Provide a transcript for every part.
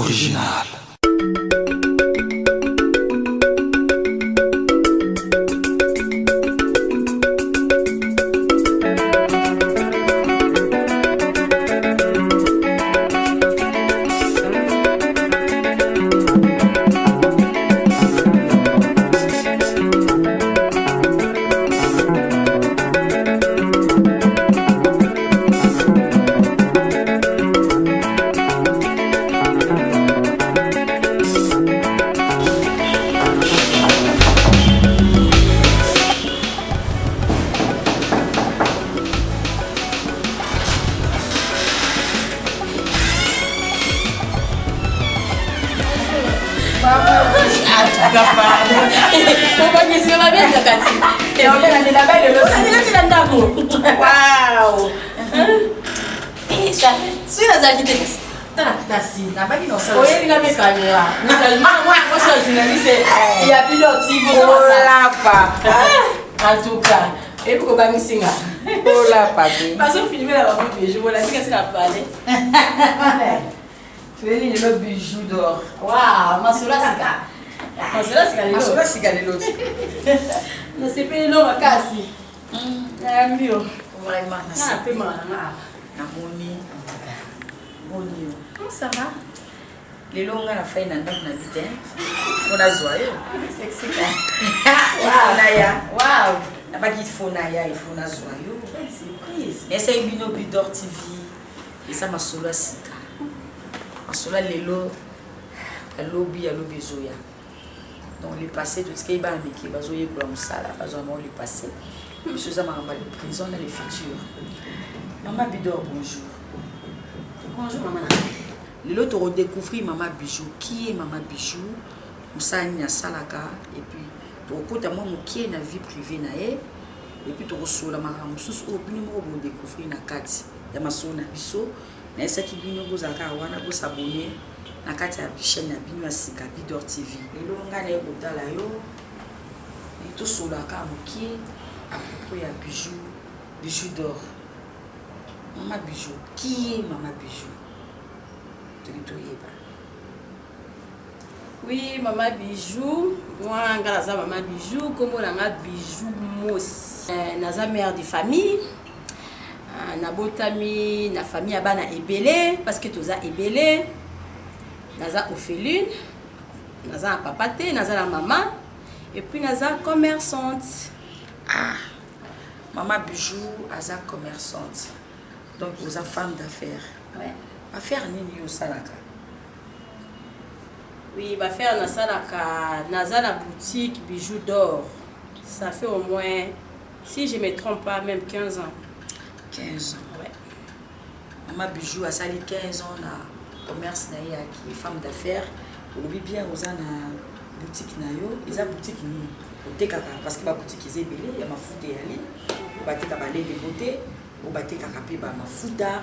original. Wow! Tu as agité. Il y a plus d'orties. En tout cas, et pourquoi pas me singer? Oh la papi. Parce que filmer la bijou, voilà, qu'est-ce qu'il a parlé? Tu veux dire le bijou d'or. Waouh, ma soeur c'est gagné l'autre. Non, c'est pas l'homme à casser. Mieux. Vraiment. Ah, peu mal. Ça va? Les longs à la fin d'un homme n'habite. On a joyeux. Sexy. Waouh! N'a pas qu'il faut Naya, il faut joyeux. Surprise. Mais c'est une Bidor TV. Et ça m'a solo sika. Ma solo lelo. À lobby zoya. Donc les passés tout ce qui est bas mais qui va zoyer pour la moussala, pas vraiment les passés. Monsieur ça m'a remballé prison dans les futurs. Maman Bidor bonjour. Bonjour maman. L'autre redécouvrir maman Bijou. Qui est maman Bijou? Moussa Nya Salaka et puis tu rencontres moi qui est dans vie privée nae et puis tu reçois la maman sous au bini mo bo découvrir na kati ya maso na biso na esa ki bino go zaka wana go s'abonner na kati ya chaîne na bino ya Sika Bidor TV. Lelo ngana e kotala yo et tout sur la ka moki à propos ya bijou d'or. Maman Bijou, qui est maman Bijou? Oui, maman Bijou. Moi, grâce à maman Bijou, comme on a Bijou Mos. Naza mère de famille. Nabotami, na famille abana ebele parce que tous a ebele. Naza Ophéline. Naza papate, naza la maman. Et puis naza commerçante. Ah, maman Bijou, naza commerçante. Donc, vous êtes femme d'affaires. Ouais. Affaire nini au salaka? Oui, va faire na salaka, naza la boutique Bijoux d'or. Ça fait au moins, si je ne me trompe pas, même 15 ans. 15 ans. Ouais. Maman Bijou a sali 15 ans na commerce na qui femme d'affaires. Vous le bien aux na boutique na yo, ils a boutique ni. Parce que ma boutique est belé, il y a ma foute et ali. Vous battez ka balai de beauté, vous battez ka kapé ba ma fouta.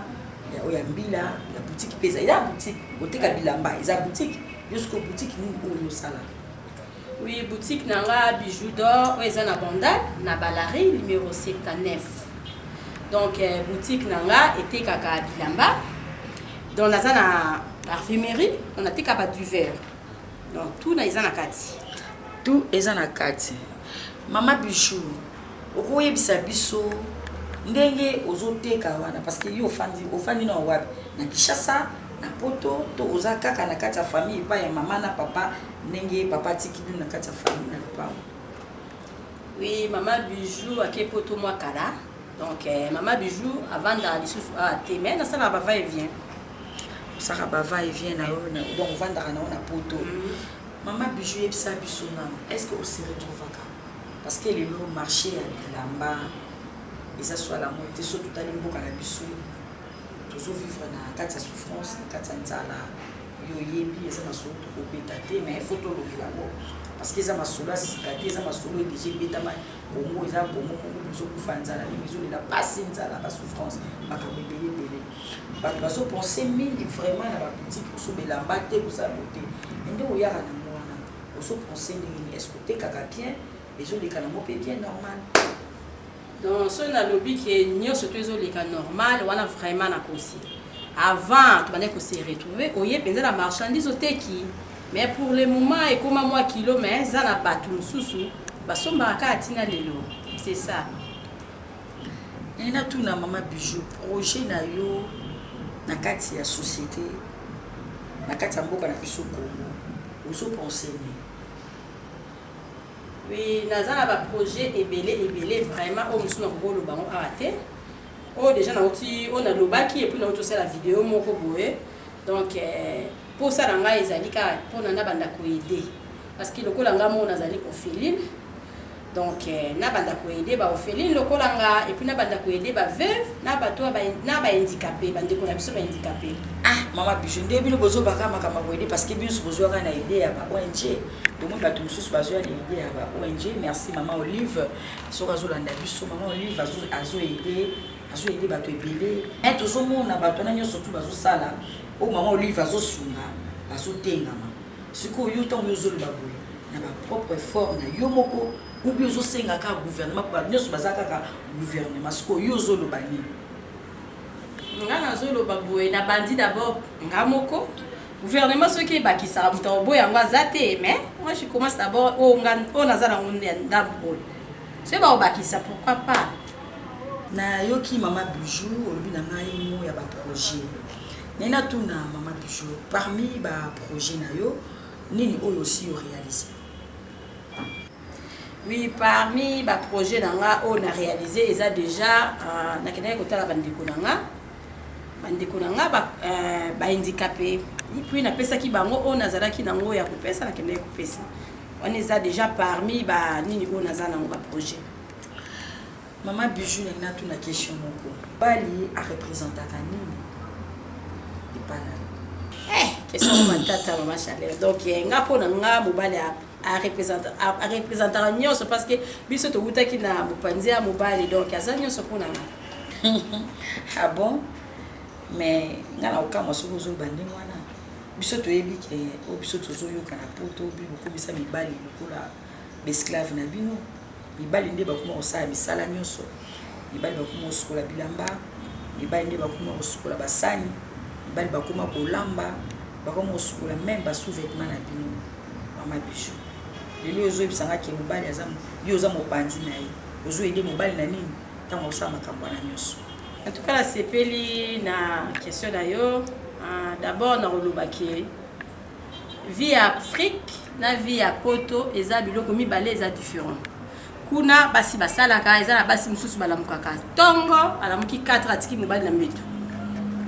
Il y a Mbila, la boutique pesa. Il y a boutique, côté Kabilamba, il y a boutique, jusqu'au boutique nous sala. Oui, boutique Nanga Bijoux d'or, ils ont Banda, na Balari, numéro 79. Donc, boutique Nanga était Kaka Bilamba. Donc, on a la parfumerie, on a été capable du verre. Donc, tout na izana kati. Tout izana kati. Maman Bijou, okoye bisabiso. Ndenge ozoteka wana parce que yo ofandi na wapi na Kishasa na Poto to ozaka kaka na kati ya famille pa ya maman na papa ndenge papa tikidi na kati ya famille na papa. Oui, maman Bijou a ke Poto moi kala. Donc maman Bijou avant d'aller sous à Témé na ça va va et vient. Ça va et vient na donc vendre na Poto. Maman Bijou et ça bisona. Est-ce que on se retrouve parce que les lots marché à Lamba et ça soit la montée sur tout à l'imbo à la bissou toujours vivre dans quatre souffrance quatre nzala yo yebi et ça m'a surtout au pétaté mais photo le là parce que ça m'a solo cicaté ça m'a solo déjà bétama comme ça comme besoin pour faire nzala les besoin de la passer nzala la souffrance pas comme belé parce que penser mille vraiment na ba boutique pour sauver la batte pour sa beauté ende o yara na mwana o so penser ni est-ce que t'es kaka bien besoin de kanamo bien normal. Donc, ce lobby qui est surtout les cas normal, on a vraiment la conseil. avant tu se retrouver oye penza la marchandise oteki mais pour le moment et comme moi kilo mais ça n'a pas tout susu basomba ka atina lelo c'est ça. Nina tout na Mama Bijou projet na yo na kati ya société na kati ya mboka na biso Congo ozo penser ni. Oui, nazana ba projet ebele vraiment au musuna ko lo bango arate. Oh déjà on a lobaki et puis on a aussi la vidéo moko boye. Donc pour ça nga ezali ka pour na banda ko aider parce que lokola nga mo nazali ko Féline. Donc na banda ko aider ba Féline lokola nga et puis na banda ko aider ba veuve na bato na ba handicapé bande ko na biso ba handicapé. Ah Mama Bijou ndebi lo bozo baka makama ko aider parce que biso bozo ka na aider ya ba ONG. Donc moi bato mususu bazo ya aider ya ba ONG. Merci Maman Olive so kazo landa biso Maman Olive azo aider azo aider bato ebele. Et tozo mona bato na nyoso tu bazo sala o Maman Olive azo sunga bazo tengama. Siko yo tango yo zolo baboye na ba propre effort na yo moko ou bien zo senga ka gouvernement pour nyoso bazaka ka gouvernement siko yo zolo bani. Nga na zolo baboye na bandi d'abord nga moko gouvernement ce qui ba ki sa muto boye yango azate mais moi je commence d'abord o nazana ngunde ndambo. C'est ba obakisa pourquoi pas. Na yoki Mama Bijou olobi na ngai mo ya ba projet. Nena tout na Mama Bijou parmi ba projet na yo nini oyo aussi réalisé. Oui, parmi les projets on a réalisé ils a déjà na kena ko tala bandeko nanga ba handicapé et puis na pesa ki bango on azala ki nango ya ko pesa na kena ko pesa. On est déjà parmi ba nini on azana ba projet. Mama Bijou na tout na question moko. Bali a représenter nini? Et pas là. Question matata Mama Chaleur. Donc nga pona nga mobali à représenter nyonso parce que biso to utaki na mopanzi ya mobali donc aza nyonso pona nga. Ah bon? Mais nga na okama soko zo bandi mwana. Biso to yebi ke o biso to zo yoka na poto bi ko bisa mibali lokola esclave na bino. Mibali nde bakuma osala misala nyonso. Mibali bakuma osukola bilamba, mibali nde bakuma osukola basani, mibali bakuma kolamba, bakuma osukola même ba sous-vêtements na bino. Mama Bijou. Lelo ozo ebisanga ke mobali aza yo za mopanzi na ye. Ozo aider mobali na nini? Tango osala makambo na nyonso. En tout cas la sepeli na question d'ailleurs d'abord na rolobaki vie Afrique na vie à poto eza biloko mibale eza différent. Kuna basi basalaka eza na basi mususu balamukaka tongo alamuki 4 atiki mobali na mbeto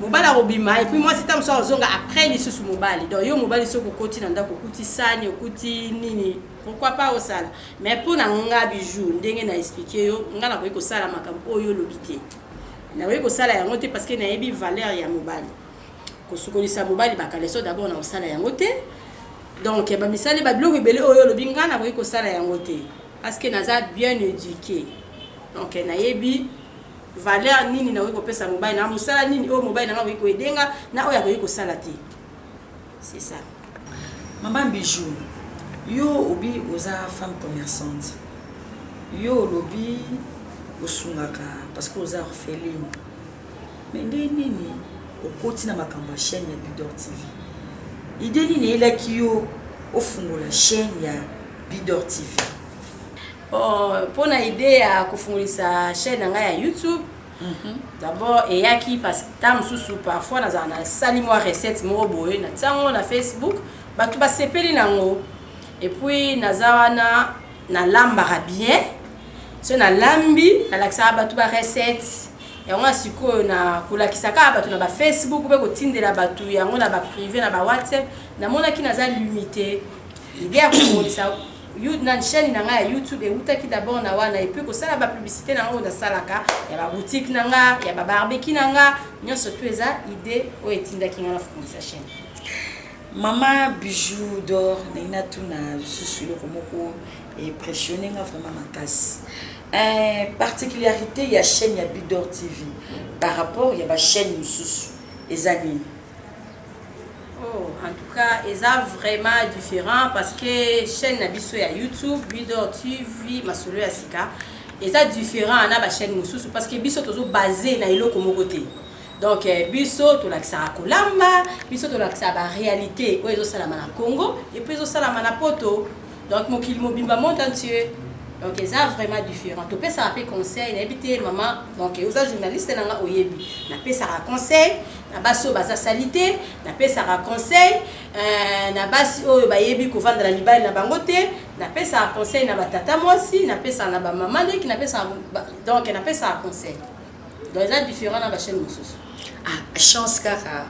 mobali robima et puis moi c'était muso zonga après lisusu mobali donc yo mobali soko koti na ndako kuti sani okuti nini pourquoi pas au sala mais pour na nga Bijou ndenge na expliquer yo nga na ko sala makambo oyo lobité na ko sala yango te parce que na yebi valeur ya mobali ko sukolisa mobali bakaleso d'abord na sala yango te donc ba misali ba biloko ebele oyo lobinga na ko sala yango te parce que naza bien éduqué donc na yebi valeur nini na ko pesa mobile na musala nini o mobile na ko edenga na oya ko sala te c'est ça. Mama Bijou yo obi oza femme commerçante yo lobi osungaka parce que oza orpheline mais nini okoti na makambo chaîne ya Bidor TV idée nini elaki yo ofungola chaîne ya Bidor TV? Pour na idée à kufungulisa chaîne nga ya YouTube d'abord eyaki parce que tam susu parfois na sali moi recette mo boye na tango na Facebook batu ba sepeli nango et puis nazawana na lambara bien so na lambi na lakisa batu ba recette yango siko na kulakisaka batu na ba Facebook be ko tindela batu yango na ba privé na ba WhatsApp na mona ki naza limité idée à kufungulisa na chaîne nanga ya YouTube et utaki d'abord na wana et puis ko sala ba publicité nanga o da salaka ya ba boutique nanga ya ba barbecue nanga nyonso tu eza idée o etinda kinga na fungisa chaîne. Mama Bijou d'or na tuna susilo komoko impressionné nga vraiment makasi. Particularité ya chaîne ya Bidor TV par rapport ya ba chaîne mususu ezani. Oh, en tout cas, ils sont vraiment différents parce que chaîne nabiso ya YouTube, Bidor TV, masolo ya sika, ils sont différents na ba chaîne mususu parce que biso tozo basé na iloko mokote. Donc biso tolakisaka kolamba, biso tolakisaka ba réalité oyo ezosalama na Congo et puis ezosalama na poto. Donc mokili mobimba monde entier. Donc ça vraiment différent. Tu peux ça conseil, n'habiter maman. Donc aux journalistes nanga oyebi. Na pe ça conseil, na baso baza salité, na pe ça conseil, na basi oyo bayebi ko vendre la libali na bangote, na pe ça conseil na batata moisi, na pe ça na ba maman qui na pe ça donc na pe ça conseil. Donc ça différent na ba chaîne mosusu. Ah, chance kaka.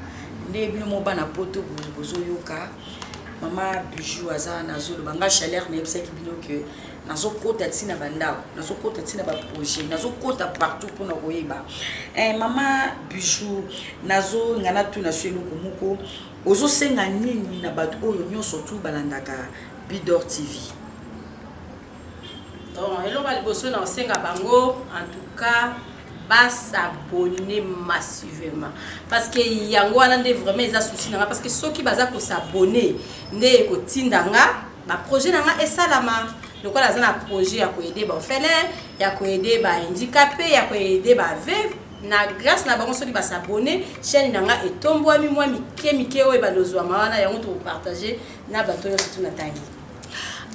Ndebi mo bana poto bozo yoka. Mama bijou aza nazolo banga chaleur na yebisa ki bino que nazo kota tina bandao, nazo kota tina ba projet, nazo kota partout pour na koyeba. Mama bijou nazo ngana tu na swelo komoko ozo senga nini na bato oyo nyonso tu balandaka Bidor TV. Donc hello ba liboso na senga bango en tout cas ba s'abonner massivement parce que yango wana nde vraiment eza souci nanga parce que ceux qui baza ko s'abonner nde ko tindanga ba projet nanga esalama lokola za na projet ya ko aider ba orphelin ya ko aider ba handicapé ya ko aider ba veuve na grâce na bango soki ba s'abonner chaîne nanga etombwami mwa mike oyo ba lozwa mawana yango to partager na bato yo surtout na tangi.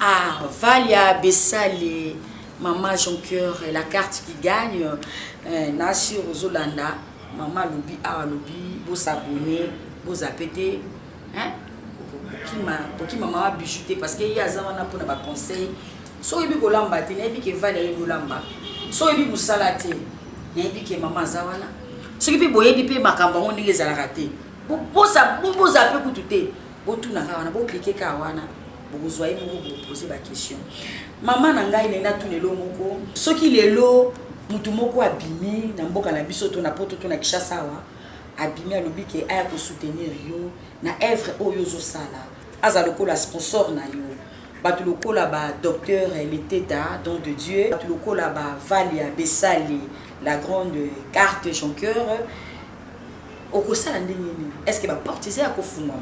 Ah, Valia Bessale, Maman Joncoeur, la carte qui gagne, Nassir Zolanda, Maman Lobi, Lobi, beau s'abonner, beau zapéter, hein? Pour qui maman a bijoute parce qu'il y a un pour nos conseils. So il y a des lamba, il y a des valeurs de lamba. So il y a des salades, il y a des maman zawana. So il y a des pays makamba on dit les raté. Beau zapéter, beau tout n'a pas, beau cliquer kawana. Vous voyez, vous poser la question. Maman nanga il est tout le long moko. Ce qui est lo, mutu moko abîmé, na mboka na biso to na poto to na kishasa wa. Abîmé alobi ke aya ko soutenir yo na œuvre oyo zo sala. Aza lokola sponsor na yo. Batu lokola ba docteur Leteta don de Dieu. Batu lokola ba Valia Bessale, la grande carte Joncoeur. Oko sala ndenge. Est-ce que ba portiser à kofuma?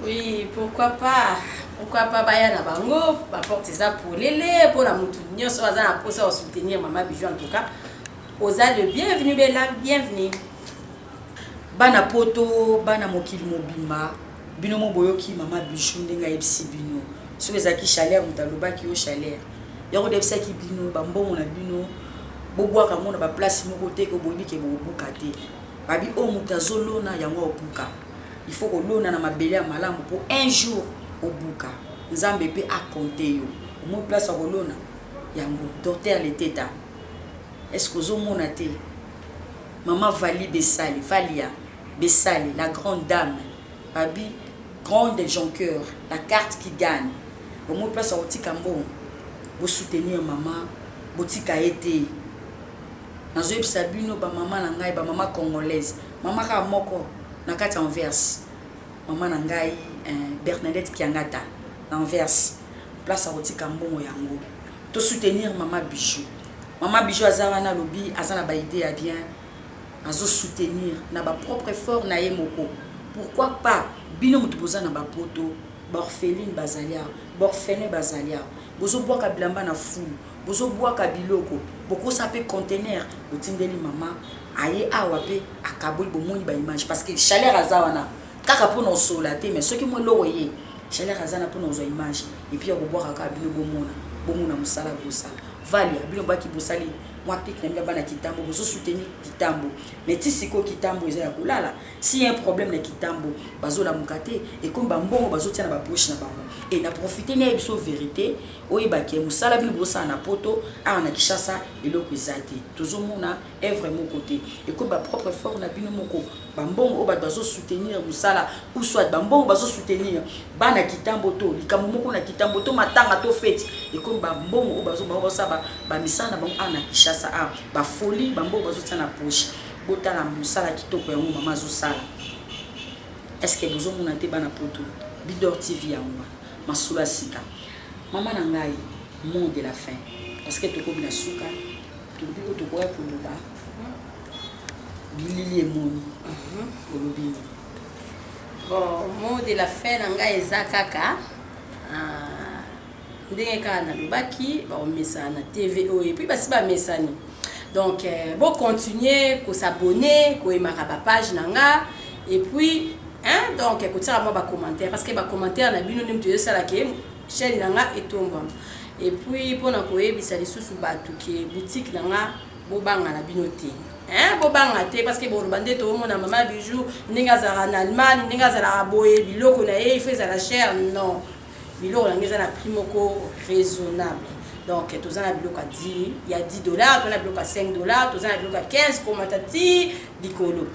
Oui, pourquoi pas? Pourquoi pas baya na bango, ba porte ça pour lélé, pour la mutu nyonso aza na posa soutenir maman bijou en tout cas. Oza de bienvenue bella, bienvenue. Bana poto, bana mokili mobimba, bino mo boyoki maman bijou ndenga yebisi bino. So ezaki chaleur mutaloba ki o chaleur. Yako debisa ki bino ba mbongo na bino, bobwa ka mona ba place moko te ko boyibi ke bobuka te. Babi o mutazolo na yango obuka. Il faut que l'on a ma belle malamu pour un jour au bouka. Nzambe pe a compter yo. Au moins place à l'on a yango docteur Leteta. Est-ce que zo monate? Maman Valia Bessale, Valia Bessale, la grande dame. Babi grande Joncoeur, la carte qui gagne. Au moins place à Otika Mbo. Pour soutenir maman, botika été. Nazo yebisa bino ba maman na ngai ba maman congolaise. Maman ka moko Nakati Anvers, maman nangai Bernadette Kiangata, Anvers, place à Otika Mbongo yango. To soutenir maman bijou. Maman bijou azana lobi, azana ba idée à bien, azo soutenir na ba propre effort na yemoko. Pourquoi pas bino mutupoza na ba poto, ba orpheline bazalia, ba orphelin bazalia. Bozo bois ka bilamba na fou, bozo bois ka biloko, boko sape conteneur, botindeli maman. Aye awape akaboli bomoni ba image parce que chaleur azawana kaka pour nos solater mais ceux qui mo loye chaleur azana pour nos image et puis on boire ka bino bomona musala bosa Valia bino baki bosali moi pique na bana kitambo bozo soutenir kitambo mais ti siko kitambo eza ya kulala si y a un problème na kitambo bazo la mukate et comme ba mbongo bazo tia na ba poche na bango et na profiter na biso vérité oyiba ke musala bino bosa na poto a na kishasa eloko ezate tozo mona œuvre mon côté et comme ba propre fort na bino moko ba mbongo ba bazo soutenir musala ou soit ba mbongo bazo soutenir bana kitambo to likambo moko na kitambo to matanga to fête et comme ba mbongo bazo ba misana ba ana kishasa ba folie ba mbongo bazo tia na poche botala musala kitoko ya maman zo sala. Est-ce que vous avez été bana poto Bidor TV ya mwa masula sika maman na ngai mot de la fin parce que toko bina suka toko toko ya puluba bilili emoni olobi. Bon, mot de la fin na ngai eza kaka ndenge kaka na lobaki ba omesa na TV et puis basi ba mesani. Donc bon continuer ko s'abonner, ko aimer la page nanga et puis hein donc écoutez moi ba commentaire parce que ba commentaire na bino nim tu ça la ke chaîne nanga etomba. Et puis pour na ko yebisa lisusu batu ki boutique nanga bo banga na bino te. Hein bo banga te parce que bo bande to mona mama bijou ninga za en Allemagne ninga za la boye biloko na il fait ça la cher non. Biloko na ngeza na prix moko raisonnable. Donc tous en biloko à 10, il y a $10, tous en biloko à $5, tous en biloko à 15 comme matati dikolo.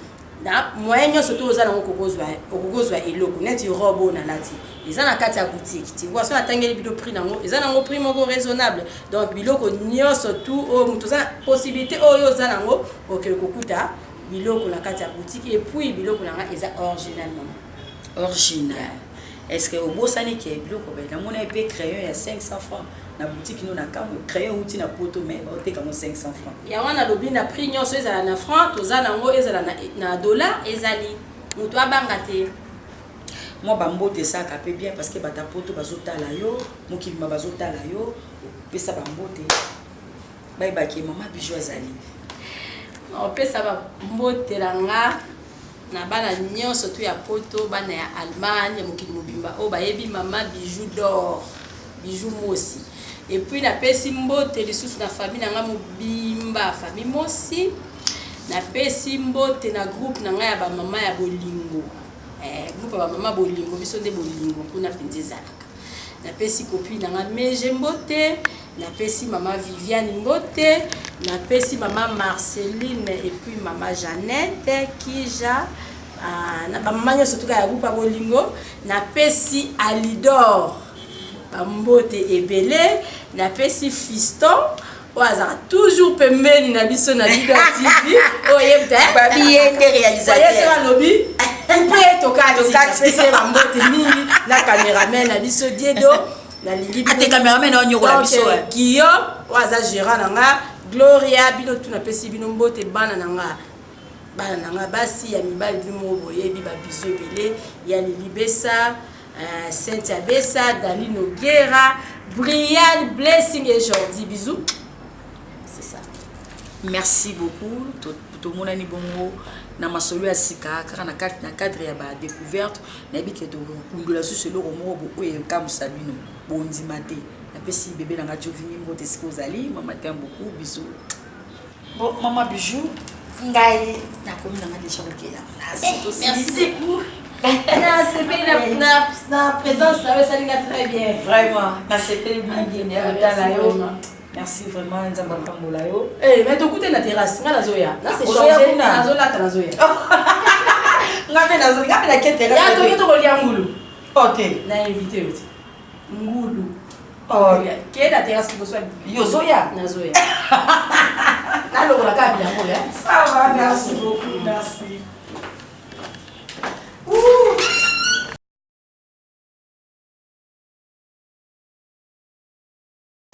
Na moyen surtout aux en okozwa eloko net robo na lati. Ils en a kati ya boutique. Tu vois ça atangeli biloko prix nango, ils en a prix moko raisonnable. Donc biloko nyo surtout au tous en possibilité oyo za nango okelo kokuta biloko na kati ya boutique et puis biloko nanga eza originalement. Original. Est-ce que au bosani qui est biloko ba na mona epé crayon ya 500 francs. Na boutique nous na kamu crayon outil na poto mais ba te comme 500 francs. Ya wana lobi na prix nyonso ezala na francs, toza nango ezala na dollar ezali. Mutu abanga te. Moi bambote ça capé bien parce que bata poto bazotala yo, mokilima bazotala yo, pesa bambote. Bye bye ki mama bijou ezali. On pesa bambote langa na bana nyonso tu ya poto bana ya Allemagne mokili mobimba o bayebi mama bijou d'or. Bijou mosi. Et puis na pesi mbote lisusu na famille nanga mobimba famille mosi na pesi mbote na groupe nanga ya ba mama ya bolingo groupe ba mama bolingo biso nde bolingo kuna pinzezalaka na pesi copine nanga meje mbote na pesi mama Viviane mbote na pesi mama Marceline et puis mama Jeannette Kija na ba mama nyonso tuka ya groupe bolingo na pesi Alidor mbote ebele na pesi fiston oaza toujours pembeni na biso na Leader TV oyebta babi yende réalisateur oyesa lobi mpe tokati pesi mbote mingi na cameraman na biso Diedo na lingi ate cameraman na nyoko la biso Guillaume oaza gérant nanga Gloria bino tu na pesi bino mbote bana nanga basi ya mibali bino boyebi ba biso ebele ya Lilibesa Cynthia Bessa, Dali Noguera, Brian Blessing et Jordi. Bisous. C'est ça. Merci beaucoup. Tout le monde a bongo. Na masolo ya sika kaka na cadre ya ba découverte na bi ke to ngula su selo romo bo e kam sabino bondi maté. Na pesi bébé na radio vini mbote sikozali mama t'aime beaucoup bisous. Bon maman bijou ngai na komi na déjà okela. Merci beaucoup. La présence là ça linga très bien vraiment na c'était bien merci vraiment nzamba kambola yo mais to kute na terrasse nga nazoya na c'est changé nazolata nazoya ngabe na ke terrasse ya to kolia ngulu ote na invité oti ngulu oh ke la terrasse qui besoin yo zoya nazoya na lokola kabila ngoya ça va merci beaucoup merci